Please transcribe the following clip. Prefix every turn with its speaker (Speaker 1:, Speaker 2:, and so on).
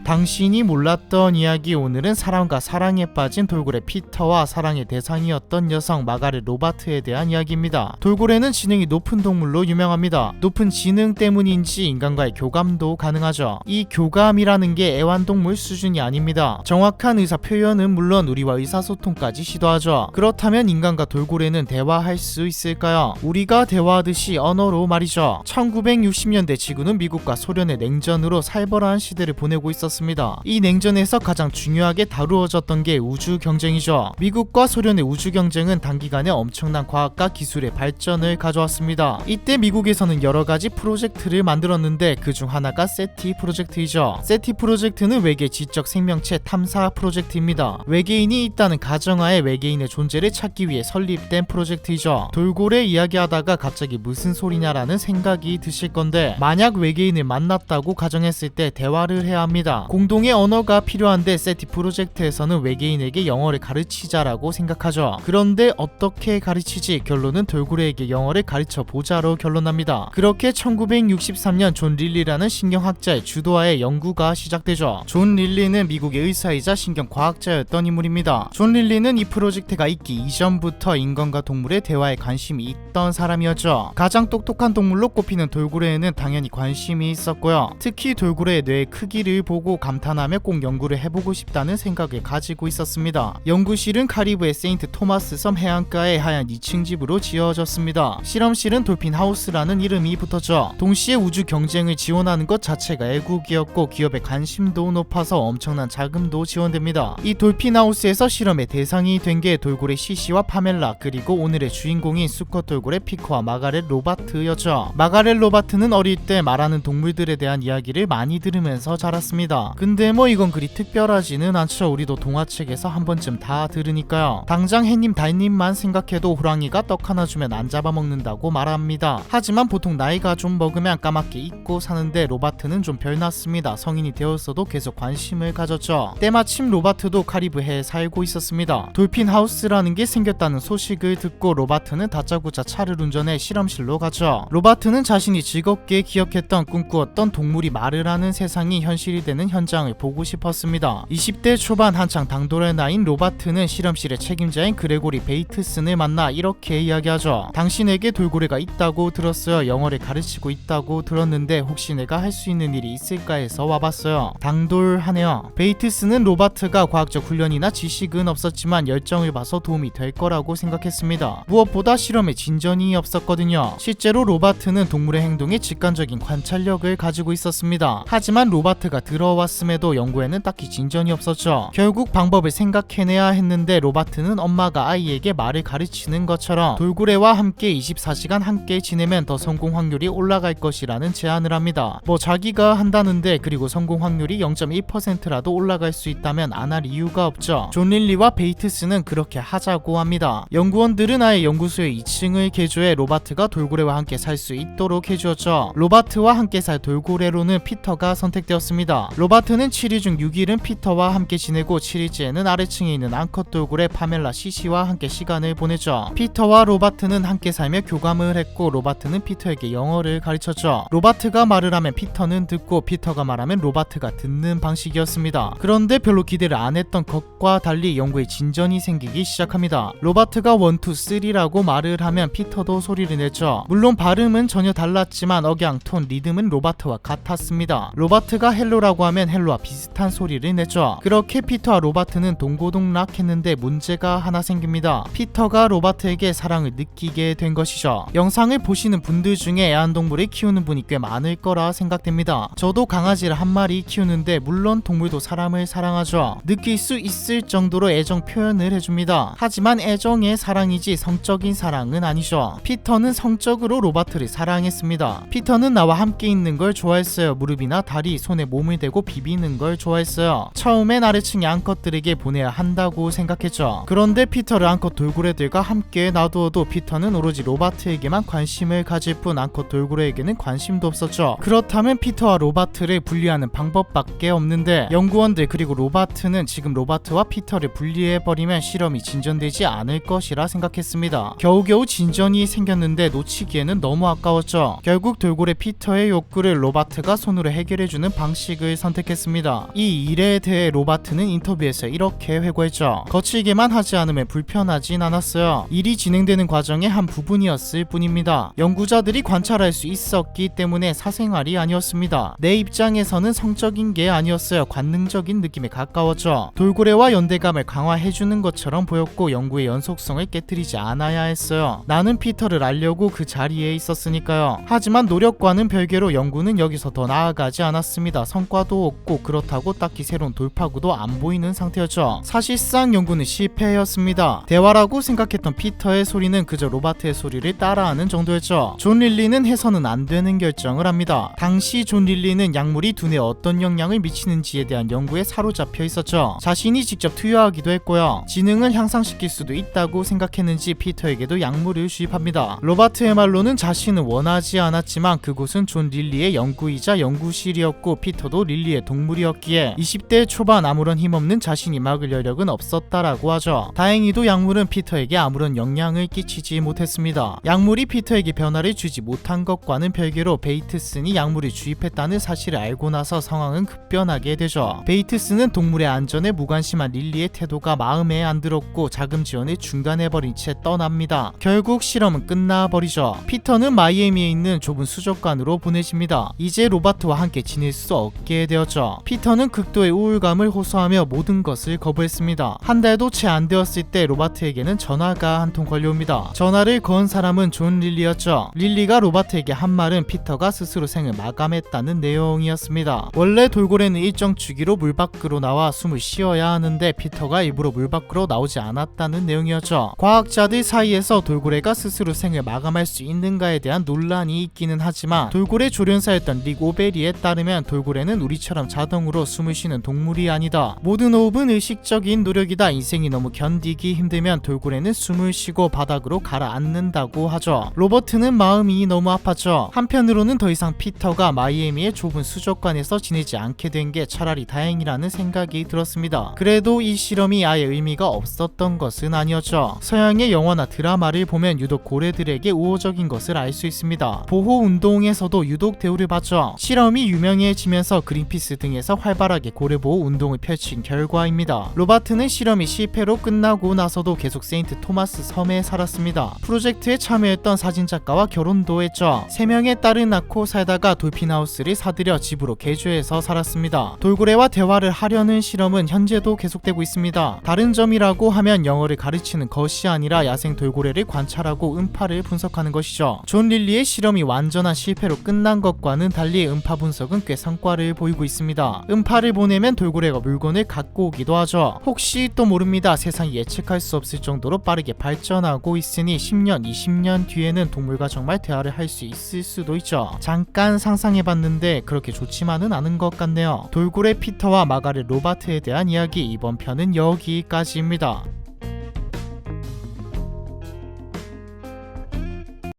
Speaker 1: 당신이 몰랐던 이야기. 오늘은 사람과 사랑에 빠진 돌고래 피터와 사랑의 대상이었던 여성 마가렛 로바트에 대한 이야기입니다. 돌고래는 지능이 높은 동물로 유명합니다. 높은 지능 때문인지 인간과의 교감도 가능하죠. 이 교감이라는 게 애완동물 수준이 아닙니다. 정확한 의사 표현은 물론 우리와 의사소통까지 시도하죠. 그렇다면 인간과 돌고래는 대화할 수 있을까요? 우리가 대화하듯이 언어로 말이죠. 1960년대 지구는 미국과 소련의 냉전으로 살벌한 시대를 보내고 있었습니다. 이 냉전에서 가장 중요하게 다루어졌던 게 우주 경쟁이죠. 미국과 소련의 우주 경쟁은 단기간에 엄청난 과학과 기술의 발전을 가져왔습니다. 이때 미국에서는 여러 가지 프로젝트를 만들었는데 그중 하나가 세티 프로젝트이죠. 세티 프로젝트는 외계 지적 생명체 탐사 프로젝트입니다. 외계인이 있다는 가정하에 외계인의 존재를 찾기 위해 설립된 프로젝트이죠. 돌고래 이야기하다가 갑자기 무슨 소리냐라는 생각이 드실 건데, 만약 외계인을 만났다고 가정했을 때 대화를 해야 합니다. 공동의 언어가 필요한데 세티 프로젝트에서는 외계인에게 영어를 가르치자라고 생각하죠. 그런데 어떻게 가르치지? 결론은 돌고래에게 영어를 가르쳐 보자로 결론납니다. 그렇게 1963년 존 릴리라는 신경학자의 주도하에 연구가 시작되죠. 존 릴리는 미국의 의사이자 신경과학자였던 인물입니다. 존 릴리는 이 프로젝트가 있기 이전부터 인간과 동물의 대화에 관심이 있던 사람이었죠. 가장 똑똑한 동물로 꼽히는 돌고래에는 당연히 관심이 있었고요. 특히 돌고래의 뇌의 크기를 보고 감탄하며 꼭 연구를 해보고 싶다는 생각을 가지고 있었습니다. 연구실은 카리브의 세인트 토마스 섬 해안가의 하얀 2층 집으로 지어졌습니다. 실험실은 돌핀 하우스라는 이름이 붙었죠. 동시에 우주 경쟁을 지원하는 것 자체가 애국이었고 기업의 관심도 높아서 엄청난 자금도 지원됩니다. 이 돌핀 하우스에서 실험의 대상이 된 게 돌고래 시시와 파멜라, 그리고 오늘의 주인공인 수컷 돌고래 피커와 마가렛 로바트였죠. 마가렛 로바트는 어릴 때 말하는 동물들에 대한 이야기를 많이 들으면서 자랐습니다. 근데 뭐 이건 그리 특별하지는 않죠. 우리도 동화책에서 한 번쯤 다 들으니까요. 당장 햇님 달님만 생각해도 호랑이가 떡 하나 주면 안 잡아먹는다고 말합니다. 하지만 보통 나이가 좀 먹으면 까맣게 잊고 사는데 로바트는 좀 별났습니다. 성인이 되었어도 계속 관심을 가졌죠. 때마침 로바트도 카리브해에 살고 있었습니다. 돌핀 하우스라는 게 생겼다는 소식을 듣고 로바트는 다짜고짜 차를 운전해 실험실로 가죠. 로바트는 자신이 즐겁게 기억했던 꿈꾸었던 동물이 말을 하는 세상이 현실이 되는 현장을 보고 싶었습니다. 20대 초반 한창 당돌의 나이인 로바트는 실험실의 책임자인 그레고리 베이트슨을 만나 이렇게 이야기하죠. 당신에게 돌고래가 있다고 들었어요. 영어를 가르치고 있다고 들었는데 혹시 내가 할 수 있는 일이 있을까 해서 와봤어요. 당돌하네요. 베이트슨은 로바트가 과학적 훈련이나 지식은 없었지만 열정을 봐서 도움이 될 거라고 생각했습니다. 무엇보다 실험에 진전이 없었거든요. 실제로 로바트는 동물의 행동에 직관적인 관찰력을 가지고 있었습니다. 하지만 로바트가 들어왔음에도 연구에는 딱히 진전이 없었죠. 결국 방법을 생각해내야 했는데 로바트는 엄마가 아이에게 말을 가르치는 것처럼 돌고래와 함께 24시간 함께 지내면 더 성공 확률이 올라갈 것이라는 제안을 합니다. 뭐 자기가 한다는데, 그리고 성공 확률이 0.1%라도 올라갈 수 있다면 안 할 이유가 없죠. 존 릴리와 베이트스는 그렇게 하자고 합니다. 연구원들은 아예 연구소의 2층을 개조해 로바트가 돌고래와 함께 살 수 있도록 해주었죠. 로바트와 함께 살 돌고래로는 피터가 선택되었습니다. 로바트는 7일 중 6일은 피터와 함께 지내고 7일째에는 아래층에 있는 암컷 돌고래 파멜라 시시와 함께 시간을 보내죠. 피터와 로바트는 함께 살며 교감을 했고 로바트는 피터에게 영어를 가르쳤죠. 로바트가 말을 하면 피터는 듣고 피터가 말하면 로바트가 듣는 방식이었습니다. 그런데 별로 기대를 안 했던 것과 달리 연구에 진전이 생기기 시작합니다. 로바트가 1, 2, 3라고 말을 하면 피터도 소리를 냈죠. 물론 발음은 전혀 달랐지만 억양, 톤, 리듬은 로바트와 같았습니다. 로바트가 헬로라고 하면 헬로와 비슷한 소리를 냈죠. 그렇게 피터와 로바트는 동고동락했는데 문제가 하나 생깁니다. 피터가 로바트에게 사랑을 느끼게 된 것이죠. 영상을 보시는 분들 중에 애완동물을 키우는 분이 꽤 많을 거라 생각됩니다. 저도 강아지를 한 마리 키우는데 물론 동물도 사람을 사랑하죠. 느낄 수 있을 정도로 애정 표현을 해줍니다. 하지만 애정의 사랑이지 성적인 사랑은 아니죠. 피터는 성적으로 로바트를 사랑했습니다. 피터는 나와 함께 있는 걸 좋아했어요. 무릎이나 다리, 손에 몸을 대고 비비는 걸 좋아했어요. 처음엔 아래층의 암컷들에게 보내야 한다고 생각했죠. 그런데 피터를 암컷 돌고래들과 함께 놔두어도 피터는 오로지 로바트에게만 관심을 가질 뿐 암컷 돌고래에게는 관심도 없었죠. 그렇다면 피터와 로바트를 분리하는 방법밖에 없는데 연구원들 그리고 로바트는 지금 로바트와 피터를 분리해버리면 실험이 진전되지 않을 것이라 생각했습니다. 겨우겨우 진전이 생겼는데 놓치기에는 너무 아까웠죠. 결국 돌고래 피터의 욕구를 로바트가 손으로 해결해주는 방식을 선택했습니다. 이 일에 대해 로바트는 인터뷰에서 이렇게 회고했죠. 거칠게만 하지 않으면 불편하진 않았어요. 일이 진행되는 과정의 한 부분이었을 뿐입니다. 연구자들이 관찰할 수 있었기 때문에 사생활이 아니었습니다. 내 입장에서는 성적인 게 아니었어요. 관능적인 느낌에 가까웠죠. 돌고래와 연대감을 강화해주는 것처럼 보였고 연구의 연속성을 깨트리지 않아야 했어요. 나는 피터를 알려고 그 자리에 있었으니까요. 하지만 노력과는 별개로 연구는 여기서 더 나아가지 않았습니다. 성과도 없고 그렇다고 딱히 새로운 돌파구도 안 보이는 상태였죠. 사실상 연구는 실패였습니다. 대화라고 생각했던 피터의 소리는 그저 로바트의 소리를 따라하는 정도였죠. 존 릴리는 해서는 안 되는 결정을 합니다. 당시 존 릴리는 약물이 두뇌에 어떤 영향을 미치는지에 대한 연구에 사로잡혀 있었죠. 자신이 직접 투여하기도 했고요. 지능을 향상시킬 수도 있다고 생각했는지 피터에게도 약물을 주입합니다. 로바트의 말로는 자신은 원하지 않았지만 그곳은 존 릴리의 연구이자 연구실이었고 피터도 릴리의 동물이었기에 20대 초반 아무런 힘없는 자신이 막을 여력은 없었다라고 하죠. 다행히도 약물은 피터에게 아무런 영향을 끼치지 못했습니다. 약물이 피터에게 변화를 주지 못한 것과는 별개로 베이트슨이 약물을 주입했다는 사실을 알고 나서 상황은 급변하게 되죠. 베이트슨은 동물의 안전에 무관심한 릴리의 태도가 마음에 안 들었고 자금 지원을 중단해버린 채 떠납니다. 결국 실험은 끝나버리죠. 피터는 마이애미에 있는 좁은 수족관으로 보내집니다. 이제 로바트와 함께 지낼 수 없게 되었죠. 피터는 극도의 우울감을 호소하며 모든 것을 거부했습니다. 한 달도 채 안 되었을 때 로바트에게는 전화가 한 통 걸려옵니다. 전화를 건 사람은 존 릴리였죠. 릴리가 로바트에게 한 말은 피터가 스스로 생을 마감했다는 내용이었습니다. 원래 돌고래는 일정 주기로 물 밖으로 나와 숨을 쉬어야 하는데 피터가 일부러 물 밖으로 나오지 않았다는 내용이었죠. 과학자들 사이에서 돌고래가 스스로 생을 마감할 수 있는가에 대한 논란이 있기는 하지만 돌고래 조련사였던 릭 오베리에 따르면 돌고래는 우리처럼 자동으로 숨을 쉬는 동물이 아니다. 모든 호흡은 의식적인 노력이다. 인생이 너무 견디기 힘들면 돌고래는 숨을 쉬고 바닥으로 가라앉는다고 하죠. 로버트는 마음이 너무 아팠죠. 한편으로는 더 이상 피터가 마이애미의 좁은 수족관에서 지내지 않게 된 게 차라리 다행이라는 생각이 들었습니다. 그래도 이 실험이 아예 의미가 없었던 것은 아니었죠. 서양의 영화나 드라마를 보면 유독 고래들에게 우호적인 것을 알 수 있습니다. 보호운동에서도 유독 대우를 받죠. 실험이 유명해지면서 그린피스 등에서 활발하게 고래보호 운동을 펼친 결과입니다. 로바트는 실험이 실패로 끝나고 나서도 계속 세인트 토마스 섬에 살았습니다. 프로젝트에 참여했던 사진작가와 결혼도 했죠. 3명의 딸을 낳고 살다가 돌핀하우스를 사들여 집으로 개조해서 살았습니다. 돌고래와 대화를 하려는 실험은 현재도 계속되고 있습니다. 다른 점이라고 하면 영어를 가르치는 것이 아니라 야생 돌고래를 관찰하고 음파를 분석하는 것이죠. 존 릴리의 실험이 완전한 실패로 끝난 것과는 달리 음파 분석은 꽤 성과를 보이고 있습니다. 음파를 보내면 돌고래가 물건을 갖고 오기도 하죠. 혹시 또 모릅니다. 세상이 예측할 수 없을 정도로 빠르게 발전하고 있으니 10년, 20년 뒤에는 동물과 정말 대화를 할 수 있을 수도 있죠. 잠깐 상상해봤는데 그렇게 좋지만은 않은 것 같네요. 돌고래 피터와 마가렛 로바트에 대한 이야기, 이번 편은 여기까지입니다.